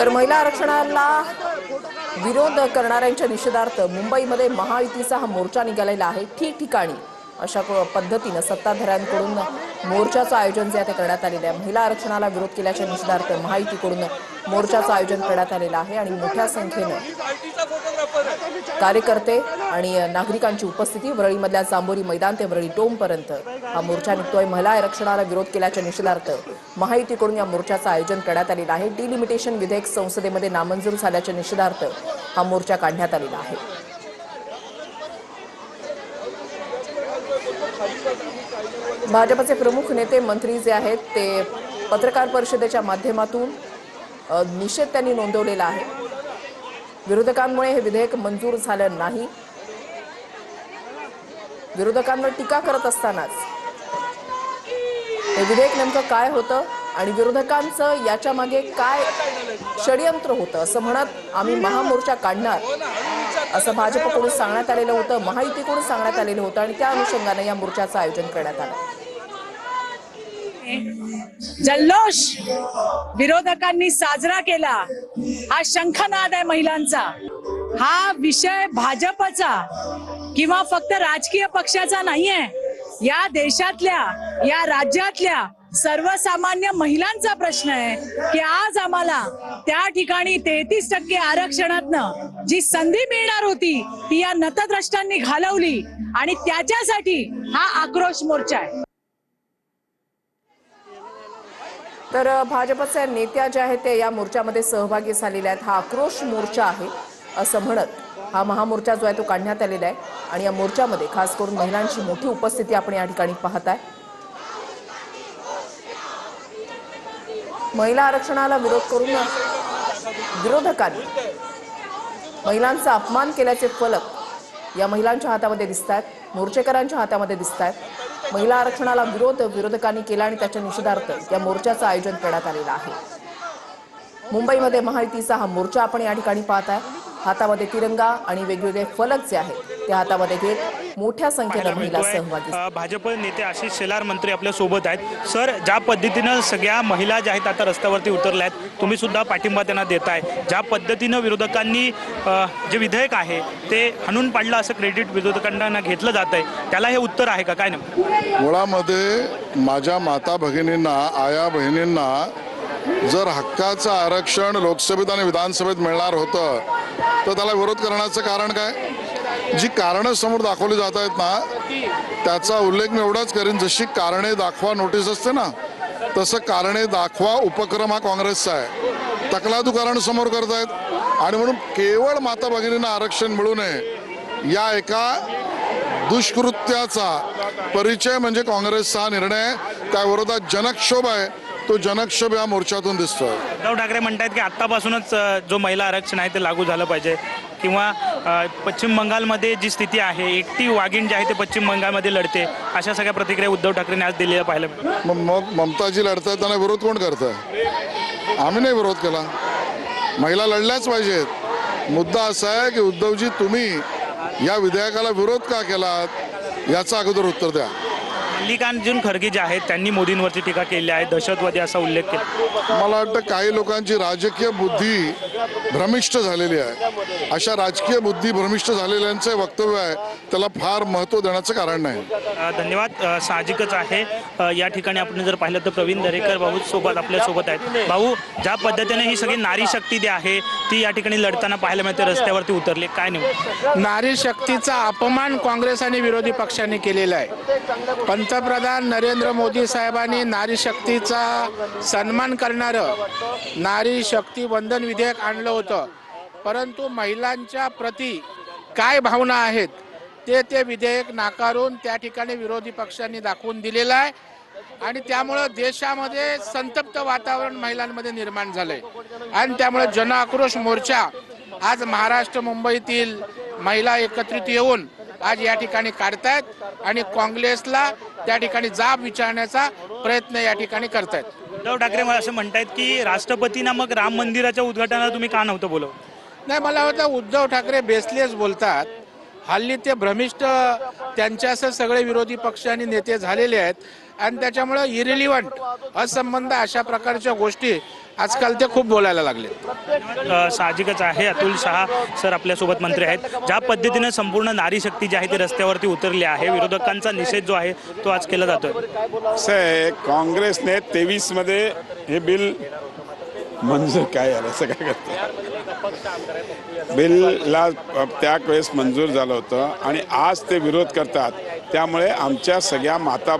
तर महिला आरक्षणाला विरोध करणाऱ्यांच्या निषेधार्थ मुंबईमध्ये महायुतीचा हा मोर्चा निघालेला आहे। ठिकठिकाणी अशा पद्धतीने सत्ताधाऱ्यांकडून मोर्चाचं आयोजन जे आहे करण्यात आलेलं आहे। महिला आरक्षणाला विरोध केल्याच्या निषेधार्थ महायुतीकडून मोर्चाचं आयोजन करण्यात आलेलं आहे आणि मोठ्या संख्येने कार्यकर्ते आणि नागरिकांची उपस्थिती। वरळीमधल्या जांभोरी मैदान ते वरळी टोमपर्यंत हा मोर्चा निघतोय। महिला आरक्षणाला विरोध केल्याच्या निषेधार्थ महायुतीकडून या मोर्चाचं आयोजन करण्यात आलेलं आहे। डिलिमिटेशन विधेयक संसदेमध्ये नामंजूर झाल्याच्या निषेधार्थ हा मोर्चा काढण्यात आलेला आहे। भाजपचे प्रमुख नेते मंत्री जे आहेत ते पत्रकार परिषदेच्या माध्यमातून निषेध त्यांनी नोंदवलेला आहे। विरोधकांमुळे हे विधेयक मंजूर झालं नाही। विरोधकांवर टीका करत असतानाच हे विधेयक नेमकं काय होतं आणि विरोधकांचं याच्या मागे काय षडयंत्र होतं असं म्हणत आम्ही महामोर्चा काढणार असं भाजपकडून सांगण्यात आलेलं होतं, महायुतीकडून सांगण्यात आलेलं होतं आणि त्या अनुषंगाने या मोर्चाचं आयोजन करण्यात आलं। जल्लोष विरोधकांनी साजरा केला। हा शंखनाद आहे महिलांचा। हा विषय भाजपचा किंवा फक्त राजकीय पक्षाचा नाहीये, या देशातल्या या राज्यातल्या सर्वसामान्य महिलांचा प्रश्न आहे की आज आम्हाला त्या ठिकाणी 33% आरक्षणातनं जी संधी मिळणार होती ती या नतद्रष्टांनी घालवली आणि त्याच्यासाठी हा आक्रोश मोर्चा आहे। तर भाजपच्या नेत्या ज्या आहेत ते या मोर्चामध्ये सहभागी झालेल्या आहेत। हा आक्रोश मोर्चा आहे असं म्हणत हा महामोर्चा जो आहे तो काढण्यात आलेला आहे आणि या मोर्चामध्ये खास करून महिलांची मोठी उपस्थिती आपण या ठिकाणी पाहताय। महिला आरक्षणाला विरोध करून विरोधकांनी महिलांचा अपमान केल्याचे फलक या महिलांच्या हातामध्ये दिसतात, मोर्चेकरांच्या हातामध्ये दिसतात। महिला आरक्षणाला विरोधकांनी केला आणि त्याच्या निषेधार्थ या मोर्चाचं आयोजन करण्यात आलेलं आहे। मुंबईमध्ये महायुतीचा हा मोर्चा आपण या ठिकाणी पाहताय। हातामध्ये तिरंगा आणि वेगवेगळे फलक जे आहेत ते हातामध्ये घेत मोठ्या संख्येने महिला सहभागी। भाजप नेते आशिष शेलार मंत्री आपल्या सोबत आहेत। सर, ज्या पद्धतीनं सगळ्या महिला ज्या आहेत आता रस्त्यावरती उतरल्या आहेत, तुम्ही सुद्धा पाठिंबा त्यांना देताय। ज्या पद्धतीनं विरोधकांनी जे विधेयक आहे ते हाणून पाडलं असं क्रेडिट विरोधकांना घेतलं जात आहे, त्याला हे उत्तर आहे का? काय नाही, मुळामध्ये माझ्या माता भगिनींना, आया बहिणींना जर हक्काचं आरक्षण लोकसभेत आणि विधानसभेत मिळणार होतं तर त्याला विरोध करण्याचं कारण काय? जी कारणं समोर दाखवली जात आहेत ना त्याचा उल्लेख मी एवढाच करीन, जशी कारणे दाखवा नोटीस असते ना तसं कारणे दाखवा उपक्रम हा काँग्रेसचा आहे। तकलादू कारण समोर करतायत आणि म्हणून केवळ माता भगिनींना आरक्षण मिळू नये या एका दुष्कृत्याचा परिचय म्हणजे काँग्रेसचा निर्णय। त्या विरोधात जनक्षोभ आहे, तो जनक्षोभ या मोर्चातून दिसतोय। उद्धव ठाकरे म्हणतात की आतापासूनच जो महिला आरक्षण आहे ते लागू झालं पाहिजे किंवा पश्चिम बंगालमध्ये जी स्थिती आहे, एकटी वाघीण जी आहे ते पश्चिम बंगालमध्ये लढते, अशा सगळ्या प्रतिक्रिया उद्धव ठाकरेंनी आज दिलेल्या पाहिलं। मग ममताजी लढतायत त्यांना विरोध कोण करतंय? आम्ही नाही विरोध केला, महिला लढल्याच पाहिजेत। मुद्दा असा आहे की उद्धवजी तुम्ही या विधेयकाला विरोध का केलात याचं अगोदर उत्तर द्या। मल्लिकार्जुन खरगे जे आहेत त्यांनी मोदींवरती टीका केली आहे, दहशतवादी असा उल्लेख केला। मला वाटतं काही लोकांची राजकीय बुद्धी भ्रमिष्ट झालेली आहे। अशा राजकीय बुद्धी भ्रमिष्ट झालेल्यांचे वक्तव्य आहे त्याला फार महत्त्व देण्याचं कारण नाही। धन्यवाद। साहजिकच आहे, या ठिकाणी आपण जर पाहिलं तर प्रवीण दरेकर भाऊ सोबत आपल्यासोबत आहेत। भाऊ, ज्या पद्धतीने ही सगळी नारी शक्ती जी आहे ती या ठिकाणी लढताना पाहायला मिळते, रस्त्यावरती उतरले, काय नाही? नारी शक्तीचा अपमान काँग्रेस आणि विरोधी पक्षांनी केलेला आहे। पंतप्रधान नरेंद्र मोदी साहेबांनी नारी शक्तीचा सन्मान करणारं नारी शक्ती वंदन विधेयक आणलं होतं, परंतु महिलांच्या प्रती काय भावना आहेत ते विधेयक नाकारून त्या ठिकाणी विरोधी पक्षांनी दाखवून दिलेलं आहे आणि त्यामुळं देशामध्ये संतप्त वातावरण महिलांमध्ये निर्माण झालंय आणि त्यामुळे जनआक्रोश मोर्चा आज महाराष्ट्र मुंबईतील महिला एकत्रित येऊन आज या ठिकाणी काढतायत आणि काँग्रेसला त्या ठिकाणी जाब विचारण्याचा प्रयत्न या ठिकाणी करतायत। उद्धव ठाकरे असं म्हणतायत की राष्ट्रपतींना मग राम मंदिराच्या उद्घाटनाला तुम्ही का नव्हतं बोलवलं? नाही, मला वाटतं उद्धव ठाकरे बेसलेस बोलतात। हल्ली ते भ्रमिष्ट त्यांच्यासह सगळे विरोधी पक्ष आणि नेते झालेले आहेत आणि त्याच्यामुळे इरिलिव्हंट असंबंध अशा प्रकारच्या गोष्टी आजकाल ते खूप बोलायला लागले। साहजिकच आहे. अतुल शहा सर आपल्यासोबत मंत्री आहेत. ज्या पद्धतीने संपूर्ण नारी शक्ती जी आहे ती रस्त्यावरती उतरली आहे, विरोधकांचा निषेध जो आहे तो आज केला जातोय. असं आहे, काँग्रेसने 23 मध्ये हे बिल मंजूर काय झालं असं काय करते बिलला त्यावेळेस मंजूर झालं होतं आणि आज ते विरोध करतात. त्यामुळे आमच्या सगळ्या माता